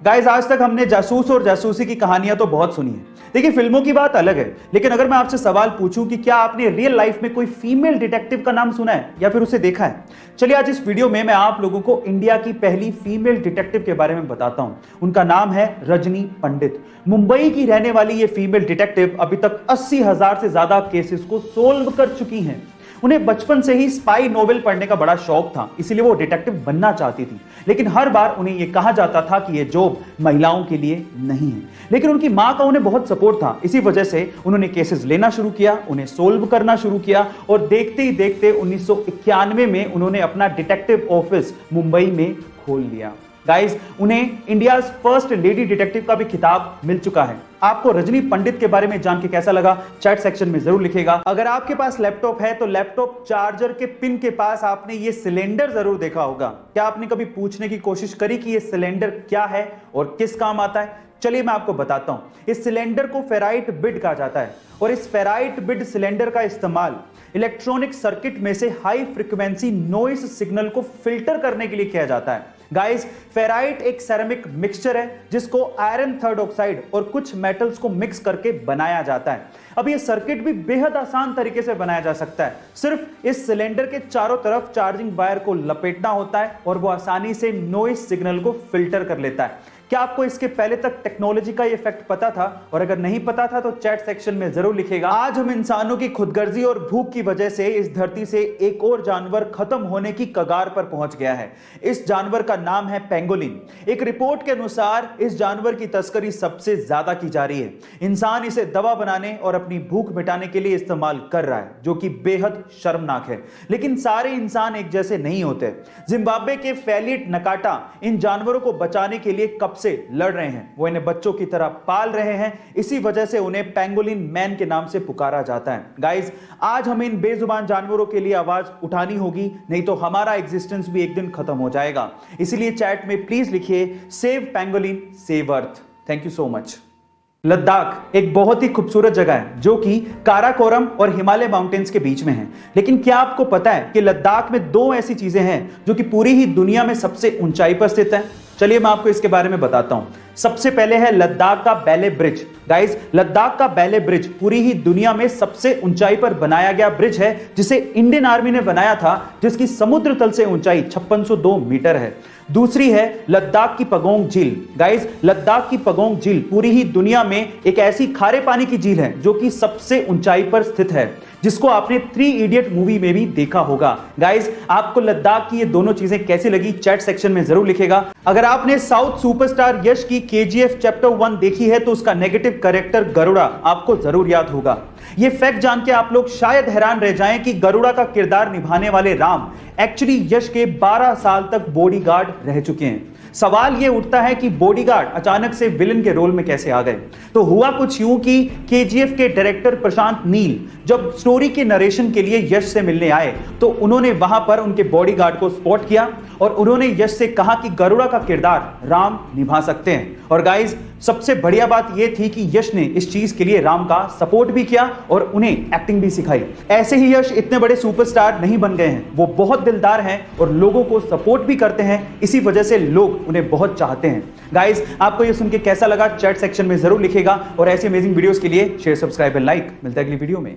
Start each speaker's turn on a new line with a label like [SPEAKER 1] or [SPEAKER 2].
[SPEAKER 1] Guys, आज तक हमने जासूस और जासूसी की कहानियां तो बहुत सुनी है। देखिए, फिल्मों की बात अलग है, लेकिन अगर मैं आपसे सवाल पूछूं कि क्या आपने रियल लाइफ में कोई फीमेल डिटेक्टिव का नाम सुना है या फिर उसे देखा है? चलिए, आज इस वीडियो में मैं आप लोगों को इंडिया की पहली फीमेल डिटेक्टिव के बारे में बताता हूं। उनका नाम है रजनी पंडित। मुंबई की रहने वाली ये फीमेल डिटेक्टिव अभी तक 80,000 से ज्यादा केसेस को सोल्व कर चुकी हैं। उन्हें बचपन से ही स्पाई नोवेल पढ़ने का बड़ा शौक था, इसीलिए वो डिटेक्टिव बनना चाहती थी। लेकिन हर बार उन्हें यह कहा जाता था कि यह जॉब महिलाओं के लिए नहीं है। लेकिन उनकी मां का उन्हें बहुत सपोर्ट था, इसी वजह से उन्होंने केसेस लेना शुरू किया, उन्हें सोल्व करना शुरू किया और देखते ही देखते 1991 में उन्होंने अपना डिटेक्टिव ऑफिस मुंबई में खोल लिया। गाइस, उन्हें इंडिया फर्स्ट लेडी डिटेक्टिव का भी खिताब मिल चुका है। आपको रजनी पंडित के बारे में जान के कैसा लगा, चैट सेक्शन में जरूर लिखिएगा। अगर आपके पास लैपटॉप है तो लैपटॉप चार्जर के पिन के पास आपने ये सिलेंडर जरूर देखा होगा। क्या आपने कभी पूछने की कोशिश करी कि ये सिलेंडर क्या है और किस काम आता है? चलिए मैं आपको बताता हूं। इस सिलेंडर को फेराइट बिड कहा जाता है और इस फेराइट बिड सिलेंडर का इस्तेमाल इलेक्ट्रॉनिक सर्किट में से हाई फ्रीक्वेंसी नॉइस सिग्नल को फिल्टर करने के लिए किया जाता है। गाइस, फेराइट एक सेरेमिक मिक्सचर है जिसको आयरन थर्ड ऑक्साइड और कुछ मेटल्स को मिक्स करके बनाया जाता है। अब ये सर्किट भी बेहद आसान तरीके से बनाया जा सकता है। सिर्फ इस सिलेंडर के चारों तरफ चार्जिंग वायर को लपेटना होता है और वो आसानी से नॉइस सिग्नल को फिल्टर कर लेता है। क्या आपको इसके पहले तक टेक्नोलॉजी का इफेक्ट पता था? और अगर नहीं पता था तो चैट सेक्शन में जरूर लिखेगा। आज हम इंसानों की खुदगर्जी और भूख की वजह से इस धरती से एक और जानवर खत्म होने की कगार पर पहुंच गया है। इस जानवर का नाम है पेंगोलिन। एक रिपोर्ट के अनुसार इस जानवर की तस्करी सबसे ज्यादा की जा रही है। इंसान इसे दवा बनाने और अपनी भूख मिटाने के लिए इस्तेमाल कर रहा है, जो कि बेहद शर्मनाक है। लेकिन सारे इंसान एक जैसे नहीं होते। जिम्बाब्वे के फेलिट नकाटा इन जानवरों को बचाने के लिए कब से लड़ रहे हैं। वो इन्हें बच्चों की तरह पाल रहे हैं, इसी वजह से उन्हें पेंगोलिन मैन के नाम से पुकारा जाता है। गाइस, आज हमें इन बेजुबान जानवरों के लिए आवाज उठानी होगी, नहीं तो हमारा एग्जिस्टेंस भी एक दिन खत्म हो जाएगा। इसीलिए चैट में प्लीज लिखिए save pangolin save earth. Thank you so much. Ladakh एक बहुत ही खूबसूरत जगह है जो कि काराकोरम और हिमालय माउंटेन्स के बीच में है। लेकिन क्या आपको पता है कि लद्दाख में दो ऐसी चीजें हैं जो कि पूरी ही दुनिया में सबसे ऊंचाई पर स्थित है? चलिए मैं आपको इसके बारे में बताता हूं। सबसे पहले है लद्दाख का बैले ब्रिज। गाइस, लद्दाख का बैले ब्रिज पूरी ही दुनिया में सबसे ऊंचाई पर बनाया गया ब्रिज है, जिसे इंडियन आर्मी ने बनाया था, जिसकी समुद्र तल से ऊंचाई 5602 मीटर है। दूसरी है लद्दाख की पगोंग झील। गाइस, लद्दाख की पगोंग झील पूरी ही दुनिया में एक ऐसी खारे पानी की झील है जो कि सबसे ऊंचाई पर स्थित है, जिसको आपने 3 इडियट मूवी में भी देखा होगा। गाइस, आपको लद्दाख की ये दोनों चीजें कैसी लगी, चैट सेक्शन में जरूर लिखेगा। अगर आपने साउथ सुपरस्टार यश की KGF चैप्टर 1 देखी है तो उसका नेगेटिव कैरेक्टर गरुड़ा आपको जरूर याद होगा। ये फैक्ट जान के आप लोग शायद हैरान रह जाएं कि गरुड़ा का किरदार निभाने वाले राम एक्चुअली यश के 12 साल तक बॉडीगार्ड रह चुके हैं। सवाल यह उठता है कि बॉडीगार्ड अचानक से विलन के रोल में कैसे आ गए? तो हुआ कुछ यूं कि KGF के डायरेक्टर प्रशांत नील जब स्टोरी के नरेशन के लिए यश से मिलने आए तो उन्होंने वहां पर उनके बॉडीगार्ड को स्पॉट किया और उन्होंने यश से कहा कि गरुड़ा का किरदार राम निभा सकते हैं। और गाइस, सबसे बढ़िया बात यह थी कि यश ने इस चीज के लिए राम का सपोर्ट भी किया और उन्हें एक्टिंग भी सिखाई। ऐसे ही यश इतने बड़े सुपरस्टार नहीं बन गए हैं, वो बहुत दिलदार हैं और लोगों को सपोर्ट भी करते हैं, इसी वजह से लोग उन्हें बहुत चाहते हैं। गाइस, आपको ये सुन के कैसा लगा, चैट सेक्शन में जरूर लिखेगा और ऐसी अमेजिंग वीडियोस के लिए शेयर, सब्सक्राइब एंड लाइक। मिलता है अगली वीडियो में।